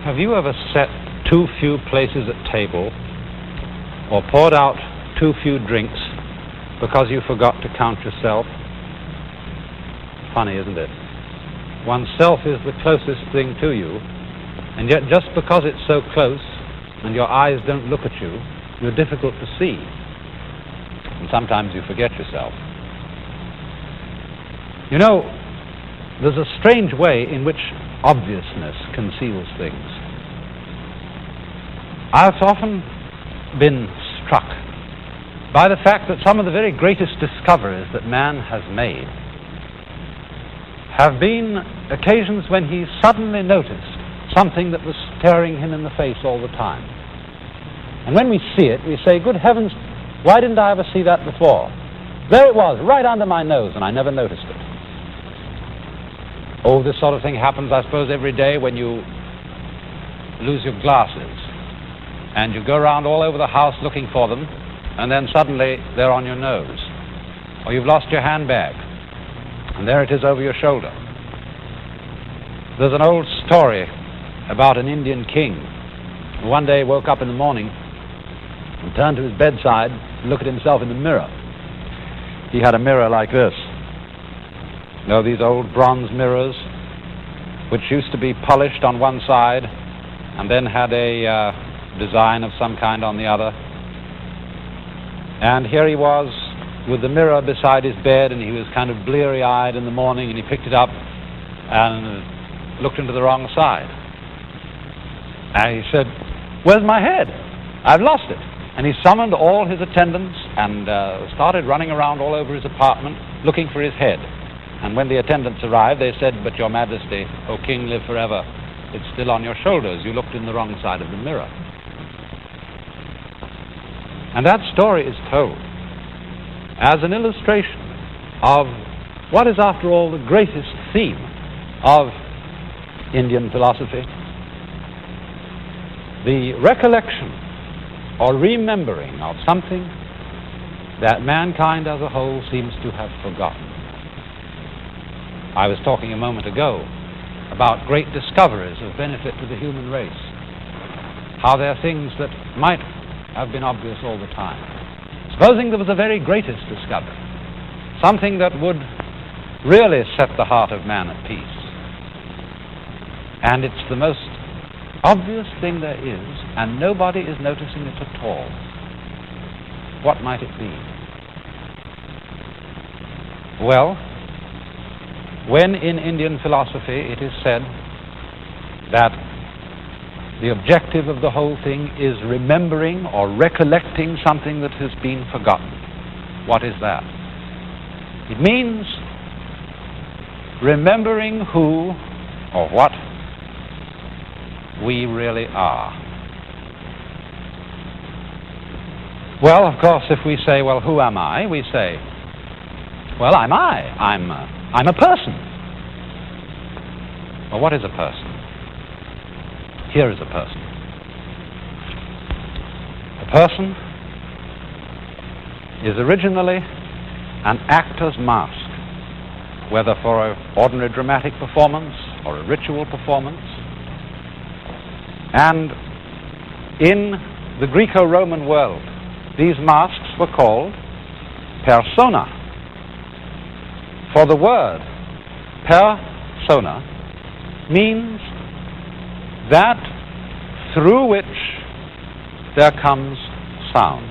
Have you ever set too few places at table or poured out too few drinks because you forgot to count yourself? Funny, isn't it? Oneself is the closest thing to you, and yet just because it's so close and your eyes don't look at you, you're difficult to see. And sometimes you forget yourself. You know, there's a strange way in which obviousness conceals things. I've often been struck by the fact that some of the very greatest discoveries that man has made have been occasions when he suddenly noticed something that was staring him in the face all the time. And when we see it, we say, good heavens, why didn't I ever see that before? There it was, right under my nose, and I never noticed it. Oh, this sort of thing happens, I suppose, every day when you lose your glasses and you go around all over the house looking for them, and then suddenly they're on your nose. Or you've lost your handbag, and there it is over your shoulder. There's an old story about an Indian king who one day woke up in the morning and turned to his bedside and looked at himself in the mirror. He had a mirror like this. You know, these old bronze mirrors, which used to be polished on one side and then had a design of some kind on the other. And here he was with the mirror beside his bed, and he was kind of bleary-eyed in the morning, and he picked it up and looked into the wrong side. And he said, "Where's my head? I've lost it." And he summoned all his attendants and started running around all over his apartment looking for his head. And when the attendants arrived, they said, "But your majesty, O king, live forever, it's still on your shoulders. You looked in the wrong side of the mirror." And that story is told as an illustration of what is, after all, the greatest theme of Indian philosophy: the recollection or remembering of something that mankind as a whole seems to have forgotten. I was talking a moment ago about great discoveries of benefit to the human race, how there are things that might have been obvious all the time. Supposing there was a very greatest discovery, something that would really set the heart of man at peace, and it's the most obvious thing there is, and nobody is noticing it at all. What might it be? Well, when in Indian philosophy it is said that the objective of the whole thing is remembering or recollecting something that has been forgotten, what is that? It means remembering who or what we really are. Well, of course, if we say, well, who am I? We say, well, I'm a person. Well, what is a person? Here is a person. A person is originally an actor's mask, whether for an ordinary dramatic performance or a ritual performance. And in the Greco-Roman world, these masks were called persona. For the word persona means that through which there comes sound.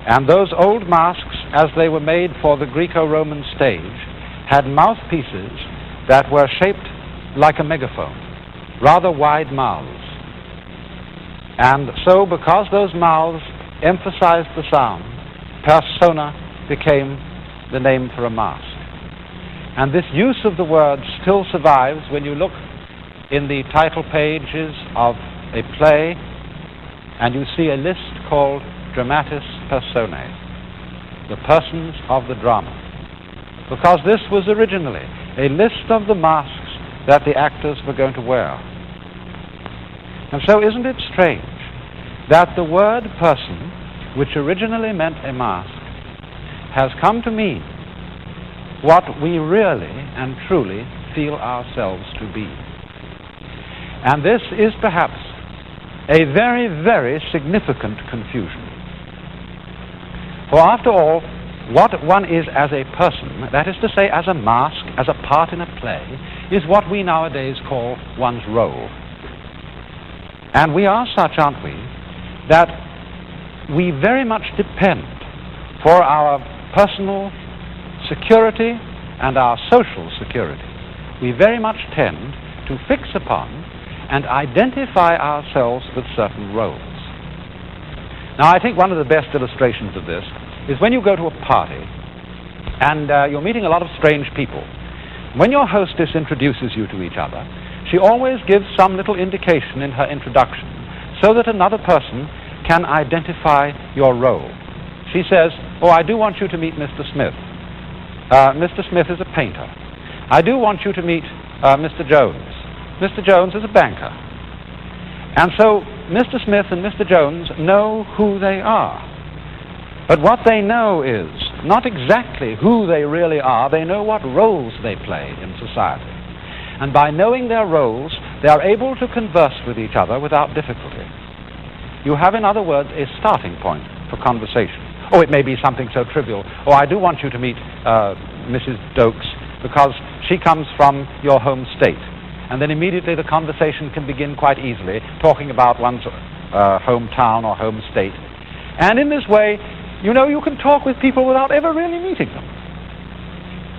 And those old masks, as they were made for the Greco-Roman stage, had mouthpieces that were shaped like a megaphone, rather wide mouths. And so, because those mouths emphasized the sound, persona became the name for a mask. And this use of the word still survives when you look in the title pages of a play and you see a list called Dramatis Personae, the persons of the drama. Because this was originally a list of the masks that the actors were going to wear. And so isn't it strange that the word person, which originally meant a mask, has come to mean what we really and truly feel ourselves to be. And this is perhaps a very, very significant confusion. For after all, what one is as a person, that is to say as a mask, as a part in a play, is what we nowadays call one's role. And we are such, aren't we, that we very much depend for our personal security and our social security. We very much tend to fix upon and identify ourselves with certain roles. Now, I think one of the best illustrations of this is when you go to a party and you're meeting a lot of strange people. When your hostess introduces you to each other, she always gives some little indication in her introduction so that another person can identify your role. She says, "Oh, I do want you to meet Mr. Smith. Mr. Smith is a painter. I do want you to meet Mr. Jones. Mr. Jones is a banker." And so Mr. Smith and Mr. Jones know who they are. But what they know is not exactly who they really are. They know what roles they play in society. And by knowing their roles, they are able to converse with each other without difficulty. You have, in other words, a starting point for conversation. Oh, it may be something so trivial. Oh, I do want you to meet Mrs. Dokes because she comes from your home state. And then immediately the conversation can begin quite easily, talking about one's hometown or home state. And in this way, you know, you can talk with people without ever really meeting them.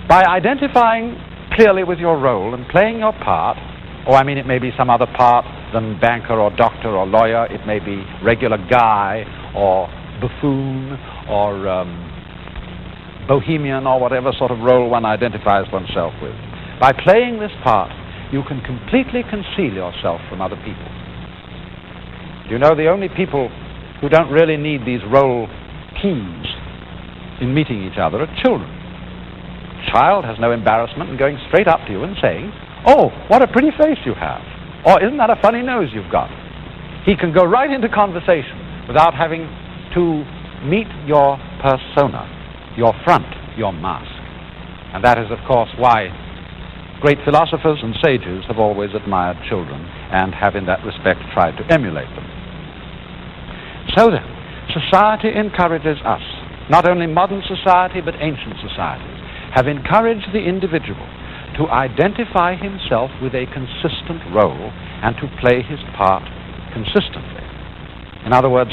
By identifying clearly with your role and playing your part, or I mean it may be some other part than banker or doctor or lawyer, it may be regular guy or buffoon or bohemian or whatever sort of role one identifies oneself with. By playing this part, you can completely conceal yourself from other people. You know, the only people who don't really need these role keys in meeting each other are children. A child has no embarrassment in going straight up to you and saying, "Oh, what a pretty face you have," or "Isn't that a funny nose you've got?" He can go right into conversation without having to meet your persona, your front, your mask. And that is, of course, why great philosophers and sages have always admired children and have in that respect tried to emulate them. So then, society encourages us, not only modern society but ancient societies, have encouraged the individual to identify himself with a consistent role and to play his part consistently. In other words,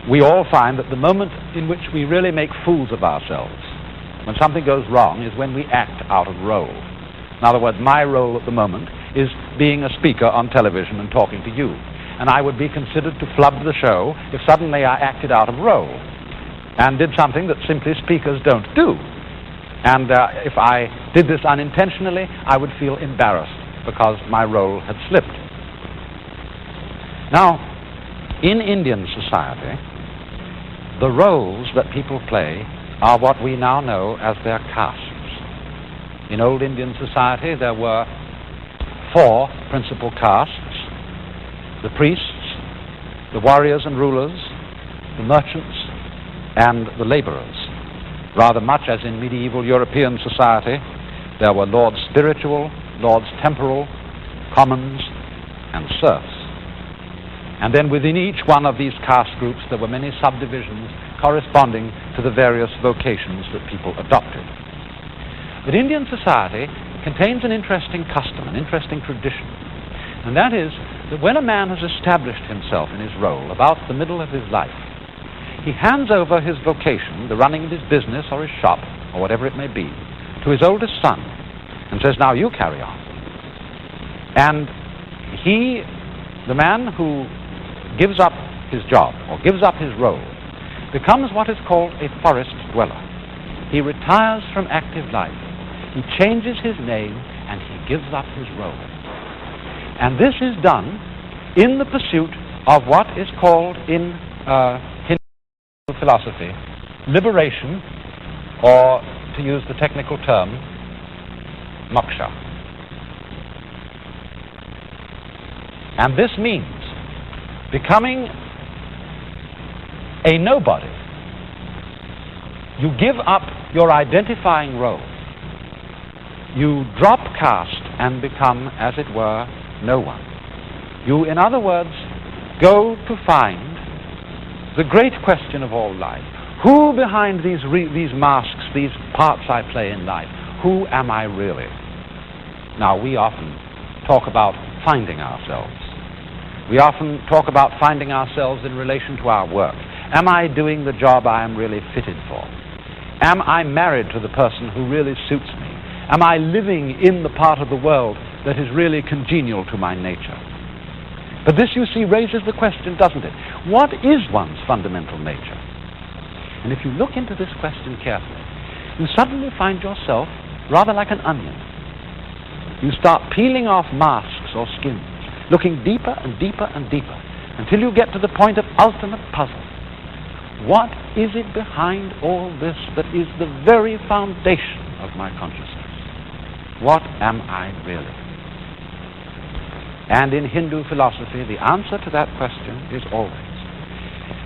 we all find that the moment in which we really make fools of ourselves, when something goes wrong, is when we act out of role. In other words, my role at the moment is being a speaker on television and talking to you. And I would be considered to flub the show if suddenly I acted out of role and did something that simply speakers don't do. And if I did this unintentionally, I would feel embarrassed because my role had slipped. Now, in Indian society, the roles that people play are what we now know as their castes. In old Indian society, there were 4 principal castes: the priests, the warriors and rulers, the merchants, and the laborers. Rather much as in medieval European society, there were lords spiritual, lords temporal, commons, and serfs. And then within each one of these caste groups, there were many subdivisions corresponding to the various vocations that people adopted. But Indian society contains an interesting custom, an interesting tradition, and that is that when a man has established himself in his role about the middle of his life, he hands over his vocation, the running of his business or his shop, or whatever it may be, to his oldest son, and says, "Now you carry on." And he, the man who gives up his job, or gives up his role, becomes what is called a forest dweller. He retires from active life. He changes his name, and he gives up his role. And this is done in the pursuit of what is called in Hindu philosophy liberation, or to use the technical term, moksha. And this means becoming a nobody. You give up your identifying role. You drop caste and become, as it were, no one. You, in other words, go to find the great question of all life. Who behind these masks, these parts I play in life, who am I really? Now, we often talk about finding ourselves. We often talk about finding ourselves in relation to our work. Am I doing the job I am really fitted for? Am I married to the person who really suits me? Am I living in the part of the world that is really congenial to my nature? But this, you see, raises the question, doesn't it? What is one's fundamental nature? And if you look into this question carefully, you suddenly find yourself rather like an onion. You start peeling off masks or skins, looking deeper and deeper and deeper, until you get to the point of ultimate puzzle. What is it behind all this that is the very foundation of my consciousness? What am I really? And in Hindu philosophy, the answer to that question is always,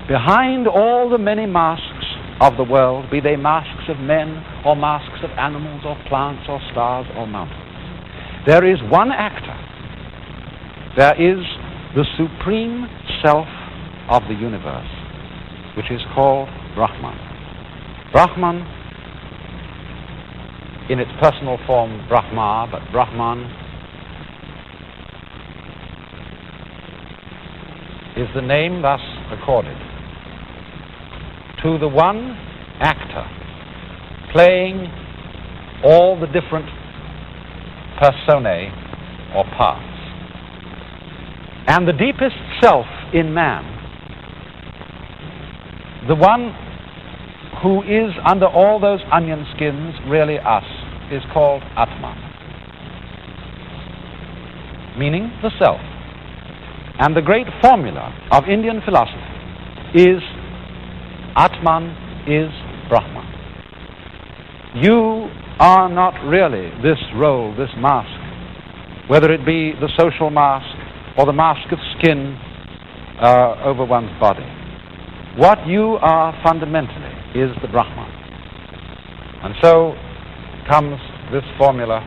behind all the many masks of the world, be they masks of men or masks of animals or plants or stars or mountains, there is one actor. There is the supreme self of the universe, which is called Brahman. Brahman, in its personal form Brahma, but Brahman is the name thus accorded to the one actor playing all the different personae or parts. And the deepest self in man, the one who is under all those onion skins really us, is called Atman, meaning the self. And the great formula of Indian philosophy is Atman is Brahman. You are not really this role, this mask, whether it be the social mask or the mask of skin over one's body. What you are fundamentally is the Brahman. And so comes this formula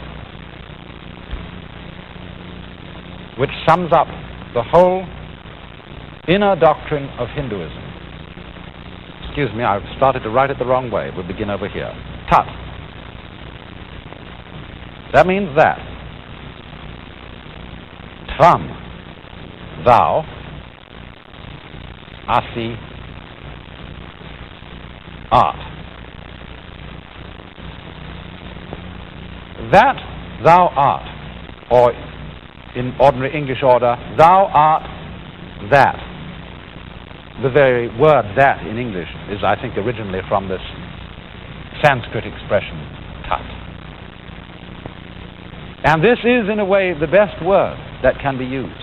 which sums up the whole inner doctrine of Hinduism. Excuse me, I've started to write it the wrong way. We'll begin over here. Tat. That means that. Tvam, thou, asi, art. That thou art, or in ordinary English order, thou art that. The very word that in English is, I think, originally from this Sanskrit expression, tat. And this is, in a way, the best word that can be used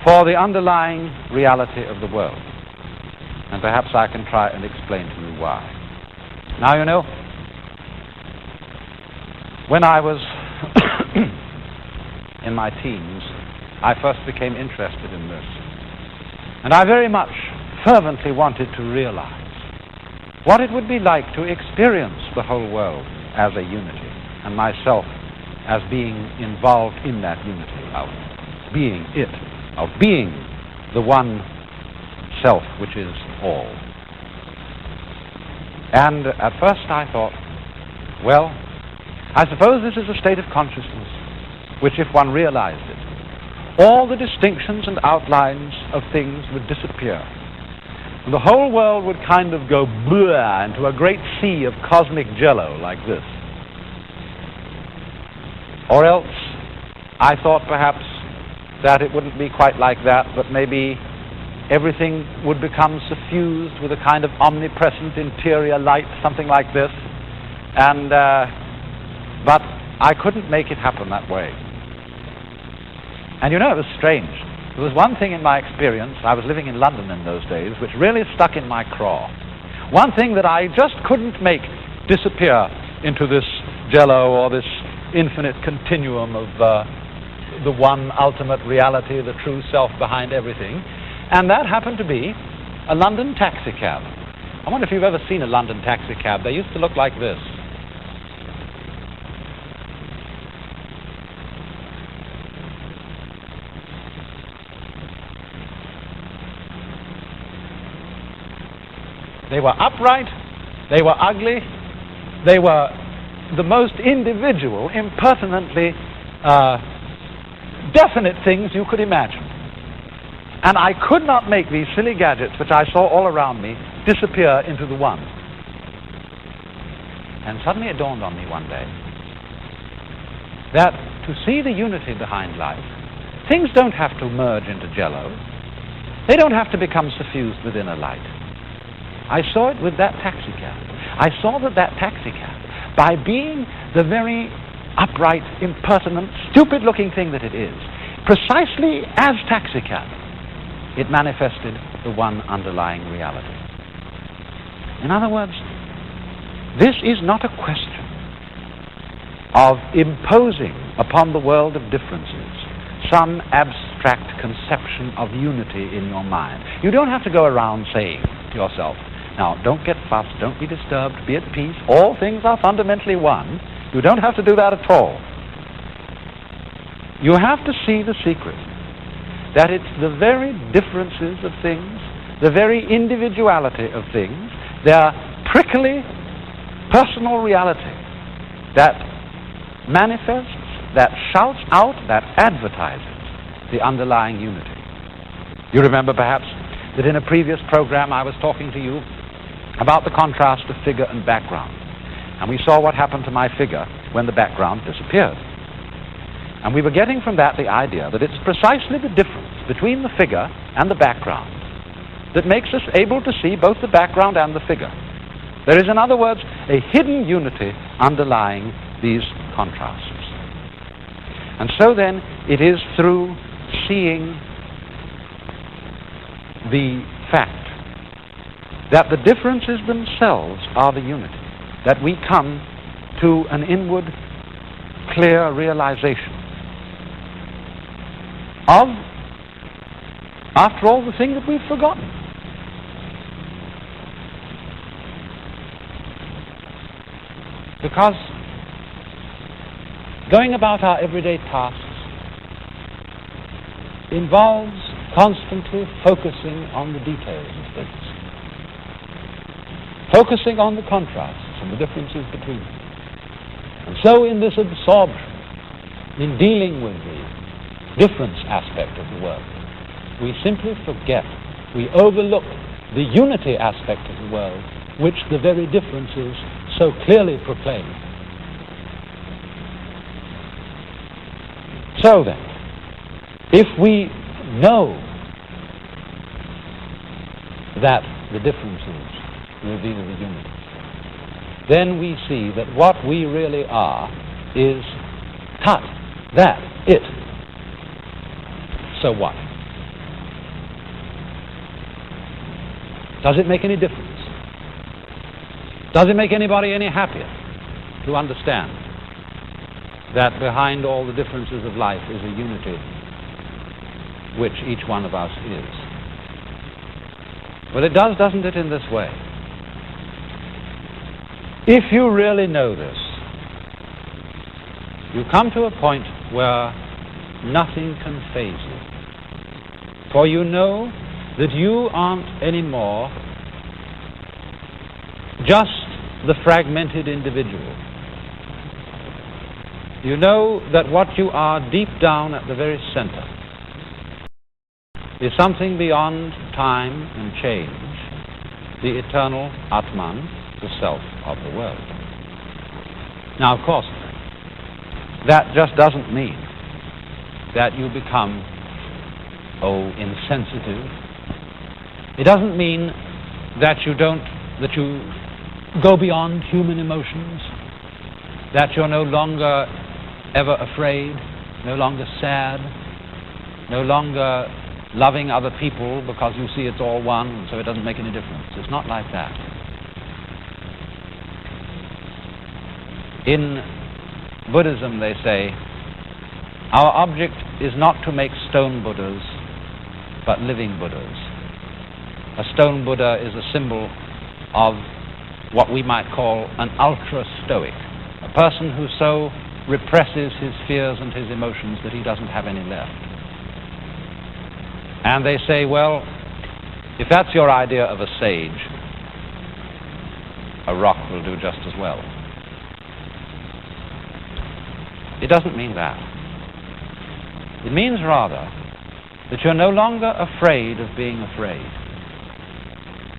for the underlying reality of the world. And perhaps I can try and explain to you why. Now, you know, when I was in my teens, I first became interested in this. And I very much fervently wanted to realize what it would be like to experience the whole world as a unity, and myself as being involved in that unity, of being it, of being the one self which is all. And at first I thought, well, I suppose this is a state of consciousness which, if one realized it, all the distinctions and outlines of things would disappear. And the whole world would kind of go blah into a great sea of cosmic jello like this. Or else, I thought perhaps that it wouldn't be quite like that, but maybe everything would become suffused with a kind of omnipresent interior light, something like this. And, but I couldn't make it happen that way. And you know, it was strange. There was one thing in my experience, I was living in London in those days, which really stuck in my craw. One thing that I just couldn't make disappear into this jello or this infinite continuum of the one ultimate reality, the true self behind everything. And that happened to be a London taxi cab. I wonder if you've ever seen a London taxi cab. They used to look like this. They were upright, they were ugly, they were the most individual, impertinently definite things you could imagine. And I could not make these silly gadgets, which I saw all around me, disappear into the one. And suddenly it dawned on me one day that to see the unity behind life, things don't have to merge into jello. They don't have to become suffused within a light. I saw it with that taxicab. I saw that taxicab, by being the very upright, impertinent, stupid-looking thing that it is, precisely as taxicab, it manifested the one underlying reality. In other words, this is not a question of imposing upon the world of differences some abstract conception of unity in your mind. You don't have to go around saying to yourself, now, don't get fussed, don't be disturbed, be at peace, all things are fundamentally one. You don't have to do that at all. You have to see the secret, that it's the very differences of things, the very individuality of things, their prickly personal reality that manifests, that shouts out, that advertises the underlying unity. You remember perhaps that in a previous program I was talking to you about the contrast of figure and background. And we saw what happened to my figure when the background disappeared. And we were getting from that the idea that it's precisely the difference between the figure and the background that makes us able to see both the background and the figure. There is, in other words, a hidden unity underlying these contrasts. And so then, it is through seeing the fact that the differences themselves are the unity that we come to an inward, clear realization of, after all, the thing that we've forgotten. Because going about our everyday tasks involves constantly focusing on the details of things, focusing on the contrasts and the differences between them. And so in this absorption, in dealing with the difference aspect of the world, we simply forget, we overlook the unity aspect of the world, which the very differences so clearly proclaim. So then, if we know that the differences reveal the unity, then we see that what we really are is tut, that, it. So what? Does it make any difference? Does it make anybody any happier to understand that behind all the differences of life is a unity which each one of us is? Well, it does, doesn't it, in this way? If you really know this, you come to a point where nothing can faze you. For you know that you aren't anymore just the fragmented individual. You know that what you are deep down at the very center is something beyond time and change, the eternal Atman, the self of the world. Now, of course, that just doesn't mean that you become, insensitive. It doesn't mean that you go beyond human emotions, that you're no longer ever afraid, no longer sad, no longer loving other people because you see it's all one, and so it doesn't make any difference. It's not like that. In Buddhism, they say, our object is not to make stone Buddhas, but living Buddhas. A stone Buddha is a symbol of what we might call an ultra-stoic, a person who so represses his fears and his emotions that he doesn't have any left. And they say, well, if that's your idea of a sage, a rock will do just as well. It doesn't mean that. It means rather that you're no longer afraid of being afraid.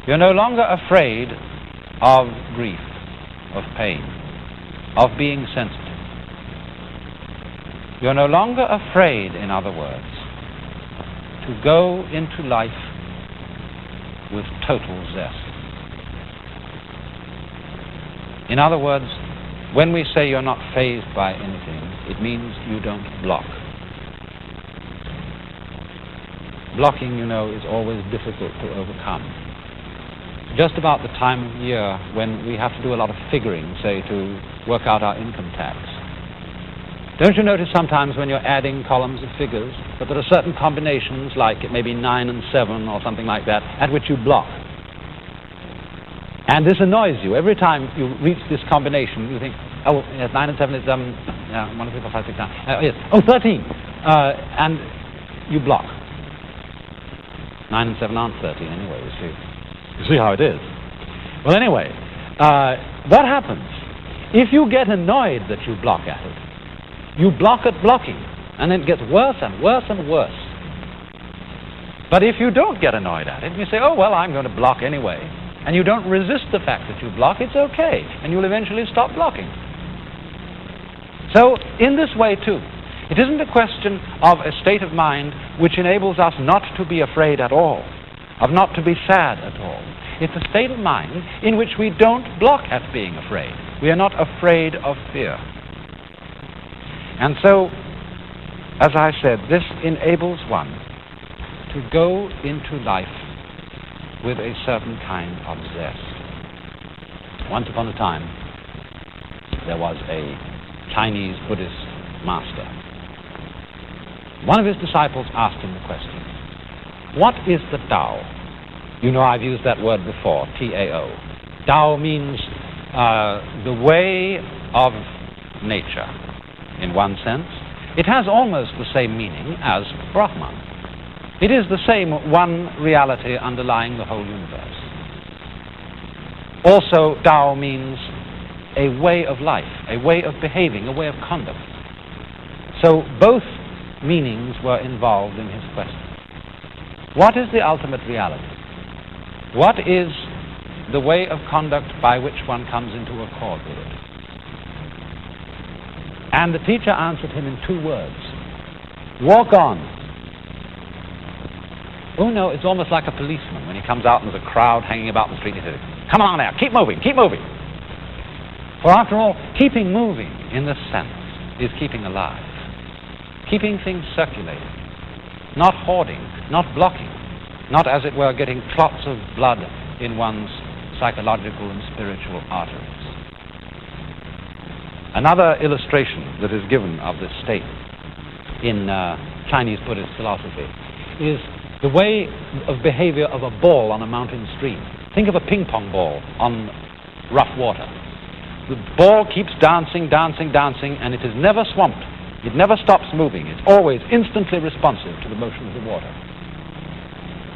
You're no longer afraid of grief, of pain, of being sensitive. You're no longer afraid, in other words, to go into life with total zest. In other words, when we say you're not fazed by anything, it means you don't block. Blocking, you know, is always difficult to overcome. Just about the time of year when we have to do a lot of figuring, say, to work out our income tax. Don't you notice sometimes when you're adding columns of figures that there are certain combinations, like maybe 9 and 7 or something like that, at which you block? And this annoys you. Every time you reach this combination, you think, oh, yes, 9 and 7 is, 1, 2, 3, 4, 5, 6, 9. Yes, oh, 13. And you block. 9 and 7 aren't 13 anyway, you see. You see how it is. Well, anyway, what happens? If you get annoyed that you block at it, you block at blocking, and then it gets worse and worse and worse. But if you don't get annoyed at it, you say, oh, well, I'm going to block anyway, and you don't resist the fact that you block, it's okay, and you'll eventually stop blocking. So, in this way, too, it isn't a question of a state of mind which enables us not to be afraid at all, of not to be sad at all. It's a state of mind in which we don't block at being afraid. We are not afraid of fear. And so, as I said, this enables one to go into life with a certain kind of zest. Once upon a time, there was a Chinese Buddhist master. One of his disciples asked him the question, what is the Tao? You know, I've used that word before, T-A-O. Tao means the way of nature, in one sense. It has almost the same meaning as Brahman. It is the same one reality underlying the whole universe. Also, Tao means a way of life, a way of behaving, a way of conduct. So both meanings were involved in his question. What is the ultimate reality? What is the way of conduct by which one comes into accord with it? And the teacher answered him in 2 words. Walk on. Oh no, it's almost like a policeman when he comes out and there's a crowd hanging about the street. He says, come on now, keep moving, keep moving. For after all, keeping moving in this sense is keeping alive. Keeping things circulating. Not hoarding, not blocking. Not, as it were, getting clots of blood in one's psychological and spiritual arteries. Another illustration that is given of this state in Chinese Buddhist philosophy is the way of behavior of a ball on a mountain stream. Think of a ping pong ball on rough water. The ball keeps dancing, dancing, dancing, and it is never swamped. It never stops moving. It's always instantly responsive to the motion of the water.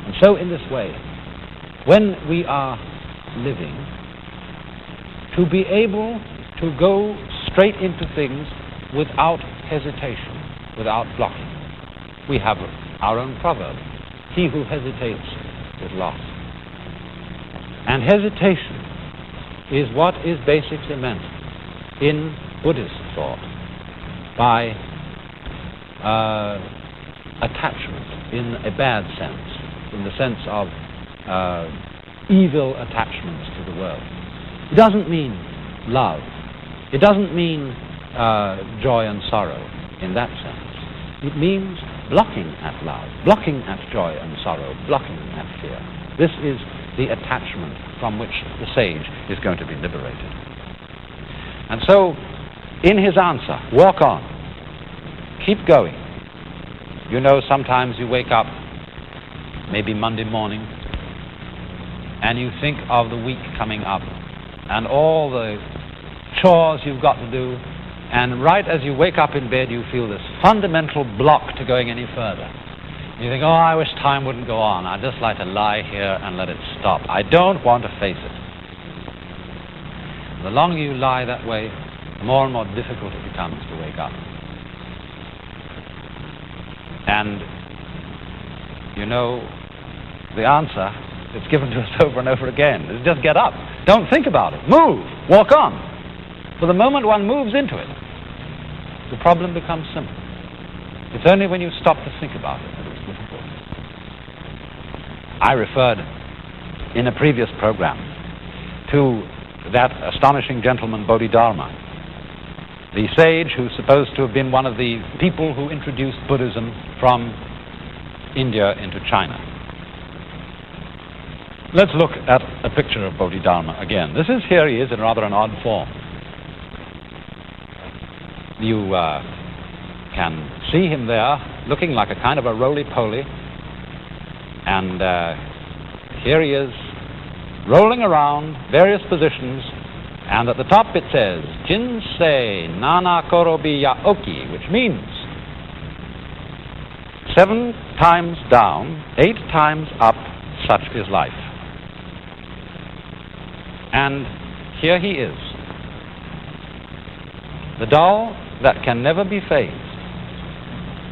And so in this way, when we are living, to be able to go straight into things without hesitation, without blocking. We have our own proverb, he who hesitates is lost. And hesitation is what is basically meant in Buddhist thought by attachment in a bad sense, in the sense of evil attachments to the world. It doesn't mean love. It doesn't mean joy and sorrow in that sense. It means blocking at love, blocking at joy and sorrow, blocking at fear. This is the attachment from which the sage is going to be liberated. And so, in his answer, walk on, keep going. You know, sometimes you wake up, maybe Monday morning, and you think of the week coming up, and all the chores you've got to do, and right as you wake up in bed, you feel this fundamental block to going any further. You think, oh, I wish time wouldn't go on. I'd just like to lie here and let it stop. I don't want to face it. The longer you lie that way, the more and more difficult it becomes to wake up. And, you know, the answer is given to us over and over again. Is just get up. Don't think about it. Move. Walk on. For the moment one moves into it, the problem becomes simple. It's only when you stop to think about it that it's difficult. I referred in a previous program to that astonishing gentleman Bodhidharma, the sage who's supposed to have been one of the people who introduced Buddhism from India into China. Let's look at a picture of Bodhidharma again. Here he is in rather an odd form. You can see him there looking like a kind of a roly-poly, and here he is rolling around various positions, and at the top it says Jinsei Nana Korobi Yaoki, which means 7 times down, 8 times up, such is life. And here he is, the doll that can never be phased,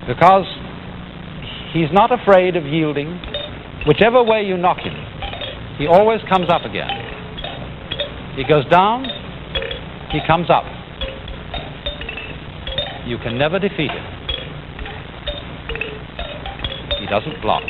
because he's not afraid of yielding. Whichever way you knock him, he always comes up again. He goes down, he comes up. You can never defeat him. He doesn't block.